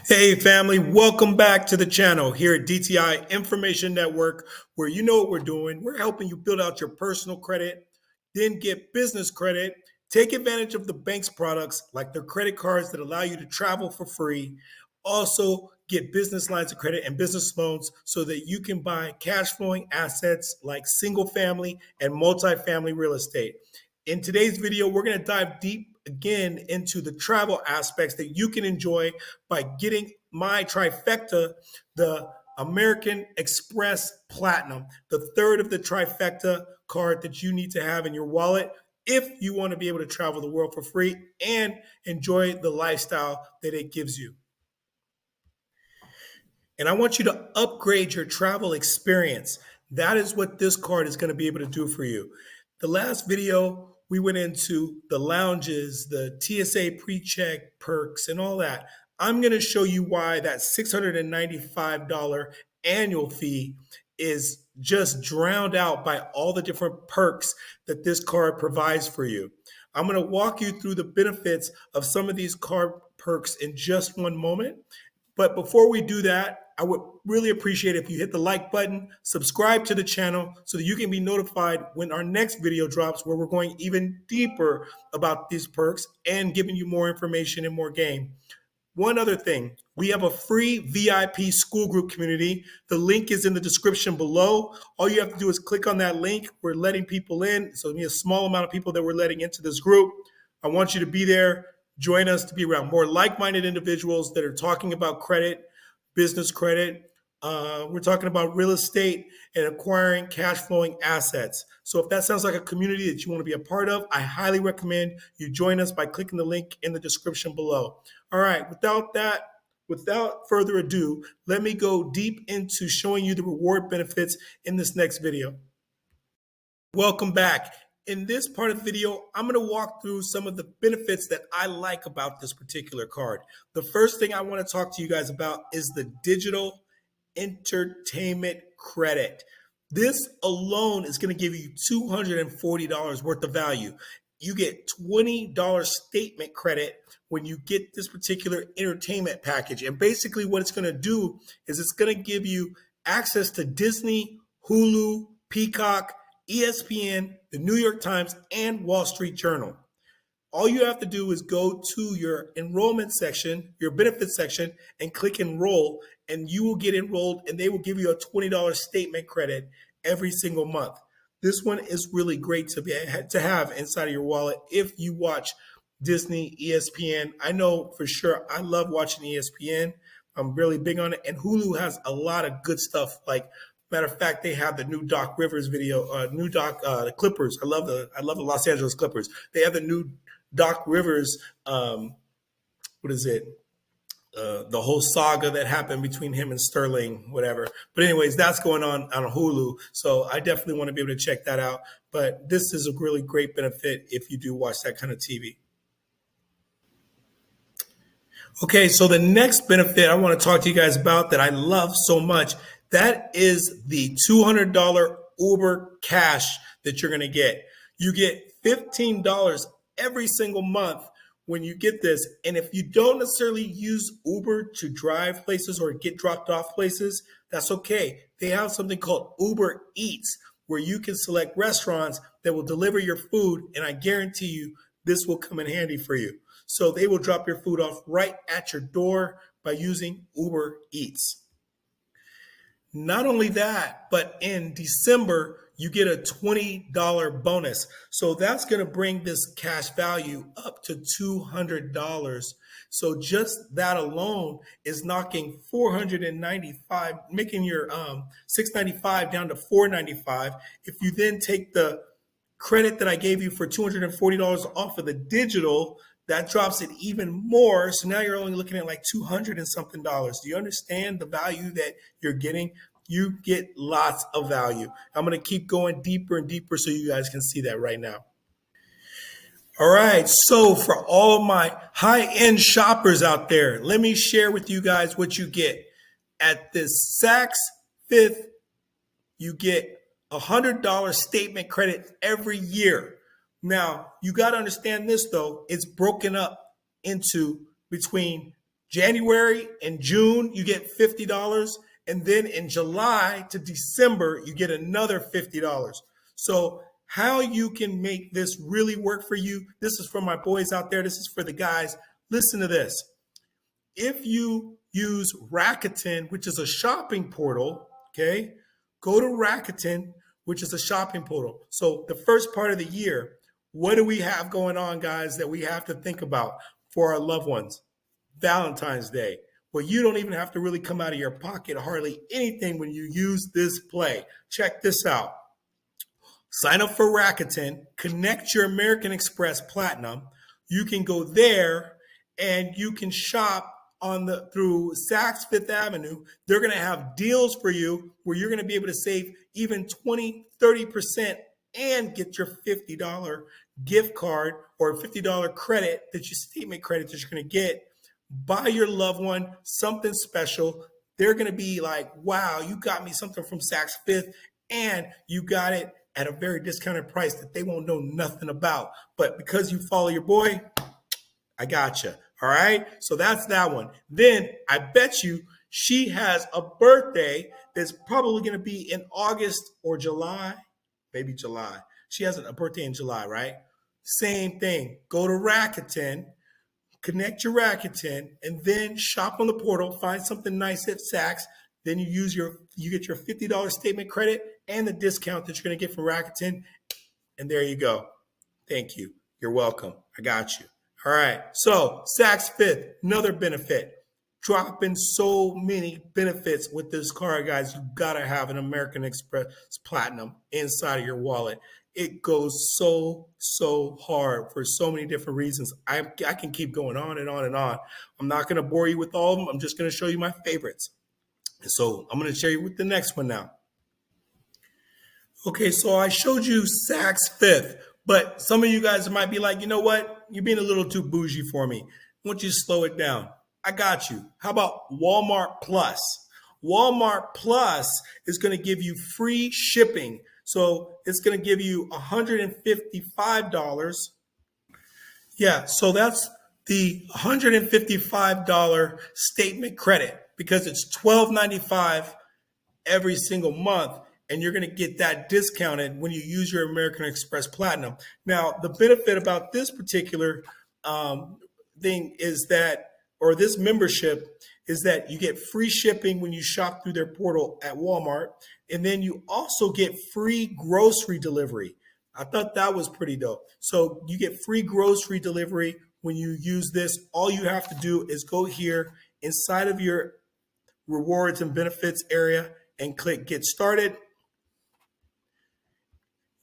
Hey family, welcome back to the channel here at DTI Information Network, where you know what we're doing. We're helping you build out your personal credit, then get business credit, take advantage of the bank's products like their credit cards that allow you to travel for free, also get business lines of credit and business loans so that you can buy cash flowing assets like single family and multifamily real estate. In today's video, we're going to dive deep again into the travel aspects that you can enjoy by getting my trifecta, the American Express Platinum, the third of the trifecta card that you need to have in your wallet if you want to be able to travel the world for free and enjoy the lifestyle that it gives you. And I want you to upgrade your travel experience. That is what this card is going to be able to do for you. The last video, we went into the lounges, the TSA pre-check perks, and all that. I'm going to show you why that $695 annual fee is just drowned out by all the different perks that this card provides for you. I'm going to walk you through the benefits of some of these card perks in just one moment. But before we do that, I would really appreciate if you hit the like button, subscribe to the channel so that you can be notified when our next video drops, where we're going even deeper about these perks and giving you more information and more game. One other thing, we have a free VIP school group community. The link is in the description below. All you have to do is click on that link. We're letting people in. So there'll be a small amount of people that we're letting into this group. I want you to be there. Join us to be around more like-minded individuals that are talking about credit, business credit. We're talking about real estate and acquiring cash flowing assets. So if that sounds like a community that you want to be a part of, I highly recommend you join us by clicking the link in the description below. All right, without further ado, let me go deep into showing you the reward benefits in this next video. Welcome back. In this part of the video, I'm going to walk through some of the benefits that I like about this particular card. The first thing I want to talk to you guys about is the digital entertainment credit. This alone is going to give you $240 worth of value. You get $20 statement credit when you get this particular entertainment package. And basically what it's going to do is it's going to give you access to Disney, Hulu, Peacock, ESPN, the New York Times, and Wall Street Journal. All you have to do is go to your enrollment section, your benefits section, and click enroll, and you will get enrolled, and they will give you a $20 statement credit every single month. This one is really great to have inside of your wallet if you watch Disney, ESPN. I know for sure I love watching ESPN. I'm really big on it, and Hulu has a lot of good stuff. Like, matter of fact, they have the new Doc Rivers video, the Clippers. I love the Los Angeles Clippers. They have the new Doc Rivers, what is it? The whole saga that happened between him and Sterling, whatever. But anyways, that's going on Hulu. So I definitely want to be able to check that out. But this is a really great benefit if you do watch that kind of TV. Okay, so the next benefit I want to talk to you guys about that I love so much, that is the $200 Uber cash that you're going to get. You get $15 every single month when you get this. And if you don't necessarily use Uber to drive places or get dropped off places, that's okay. They have something called Uber Eats, where you can select restaurants that will deliver your food, and I guarantee you this will come in handy for you. So they will drop your food off right at your door by using Uber Eats. Not only that, but in December, you get a $20 bonus. So that's going to bring this cash value up to $200. So just that alone is knocking $495, making your $695 down to $495. If you then take the credit that I gave you for $240 off of the digital, that drops it even more. So now you're only looking at like 200 and something dollars. Do you understand the value that you're getting? You get lots of value. I'm going to keep going deeper and deeper so you guys can see that right now. All right, so for all of my high-end shoppers out there, let me share with you guys what you get. At this Saks Fifth, you get $100 statement credit every year. Now, you got to understand this, though. It's broken up into between January and June, you get $50. And then in July to December, you get another $50. So, how you can make this really work for you, this is for my boys out there, this is for the guys. Listen to this. If you use Rakuten, which is a shopping portal, okay, go to Rakuten, which is a shopping portal. So, the first part of the year, what do we have going on, guys, that we have to think about for our loved ones? Valentine's Day. Well, you don't even have to really come out of your pocket hardly anything when you use this play. Check this out. Sign up for Rakuten, connect your American Express Platinum. You can go there and you can shop through Saks Fifth Avenue. They're going to have deals for you where you're going to be able to save even 20, 30% and get your $50 gift card or $50 credit statement credit that you're going to get. Buy your loved one something special. They're going to be like, wow, you got me something from Saks Fifth and you got it at a very discounted price that they won't know nothing about. But because you follow your boy, I got you. All right. So that's that one. Then I bet you she has a birthday that's probably going to be in August or July, maybe July. She has a birthday in July, right? Same thing. Go to Rakuten, connect your Rakuten, and then shop on the portal. Find something nice at Saks. Then you get your $50 statement credit and the discount that you're going to get from Rakuten. And there you go. Thank you. You're welcome. I got you. All right. So Saks Fifth, another benefit. Dropping so many benefits with this card, guys. You got to have an American Express Platinum inside of your wallet. It goes so hard for so many different reasons. I can keep going on and on and on. I'm not going to bore you with all of them. I'm just going to show you my favorites. So I'm going to share you with the next one now. Okay, so I showed you Saks Fifth, but some of you guys might be like, you know what? You're being a little too bougie for me. I want you to slow it down. I got you. How about Walmart Plus? Walmart Plus is going to give you free shipping. So it's going to give you $155. Yeah, so that's the $155 statement credit because it's $12.95 every single month, and you're going to get that discounted when you use your American Express Platinum. Now, the benefit about this particular thing is that, or this membership, is that you get free shipping when you shop through their portal at Walmart, and then you also get free grocery delivery. I thought that was pretty dope. So you get free grocery delivery when you use this. All you have to do is go here inside of your rewards and benefits area and click Get Started.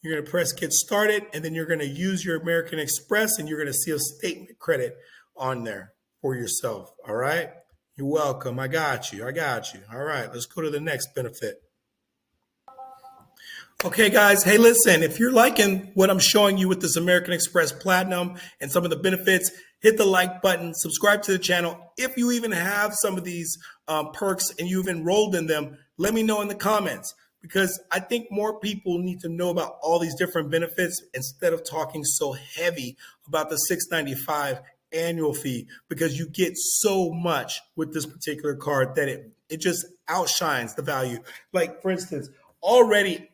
You're going to press Get Started, and then you're going to use your American Express, and you're going to see a statement credit on there for yourself. All right? You're welcome. I got you. All right, let's go to the next benefit. Okay, guys. Hey, listen, if you're liking what I'm showing you with this American Express Platinum and some of the benefits, hit the like button, subscribe to the channel. If you even have some of these perks and you've enrolled in them, let me know in the comments, because I think more people need to know about all these different benefits instead of talking so heavy about the $6.95 annual fee, because you get so much with this particular card that it just outshines the value. Like, for instance, already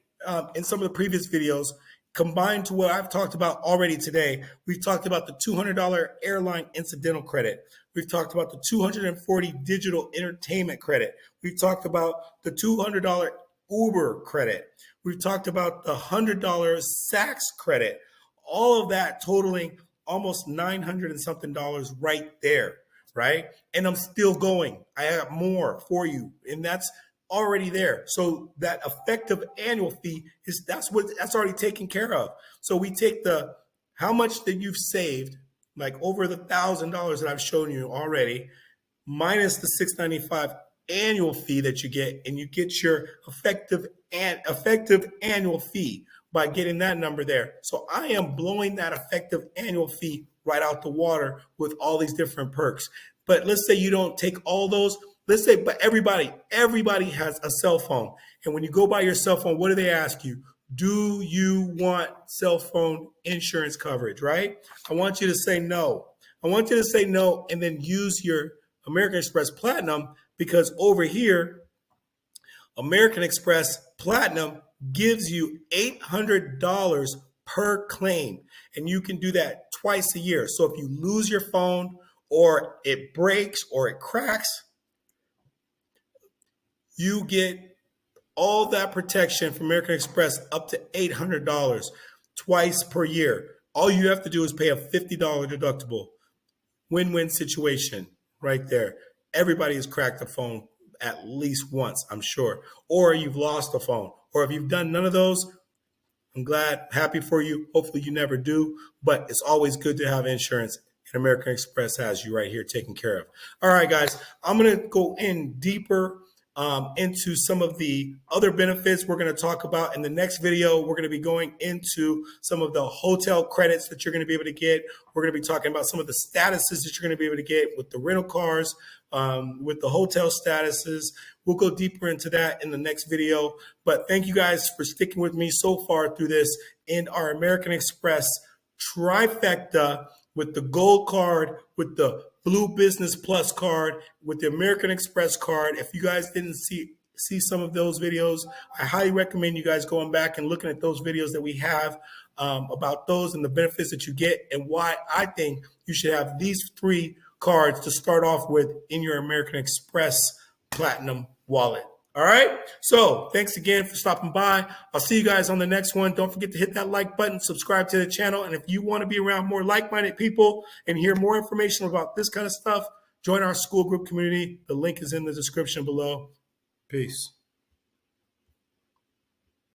in some of the previous videos, combined to what I've talked about already today, we've talked about the $200 airline incidental credit. We've talked about the $240 digital entertainment credit. We've talked about the $200 Uber credit. We've talked about the $100 Saks credit. All of that totaling almost $900 and something right there, right? And I'm still going. I have more for you, and that's already there. So that effective annual fee that's already taken care of. So we take how much that you've saved, like over the $1,000 that I've shown you already, minus the $6.95 annual fee that you get, and you get your effective annual fee by getting that number there. So I am blowing that effective annual fee right out the water with all these different perks. But let's say you don't take all those. Let's say, but everybody has a cell phone. And when you go buy your cell phone, what do they ask you? Do you want cell phone insurance coverage, right? I want you to say no. I want you to say no and then use your American Express Platinum because over here, American Express Platinum gives you $800 per claim, and you can do that twice a year. So if you lose your phone or it breaks or it cracks, you get all that protection from American Express up to $800 twice per year. All you have to do is pay a $50 deductible. Win-win situation right there. Everybody has cracked a phone at least once, I'm sure, or you've lost a phone, or if you've done none of those, I'm glad, happy for you. Hopefully you never do, but it's always good to have insurance, and American Express has you right here taken care of. All right, guys, I'm going to go in deeper into some of the other benefits we're going to talk about in the next video. We're going to be going into some of the hotel credits that you're going to be able to get. We're going to be talking about some of the statuses that you're going to be able to get with the rental cars, with the hotel statuses. We'll go deeper into that in the next video. But thank you guys for sticking with me so far through this in our American Express trifecta with the gold card, with the Blue Business Plus card, with the American Express card. If you guys didn't see some of those videos, I highly recommend you guys going back and looking at those videos that we have about those and the benefits that you get and why I think you should have these 3 cards to start off with in your American Express Platinum wallet. All right. So thanks again for stopping by. I'll see you guys on the next one. Don't forget to hit that like button, subscribe to the channel. And if you want to be around more like-minded people and hear more information about this kind of stuff, join our school group community. The link is in the description below. Peace.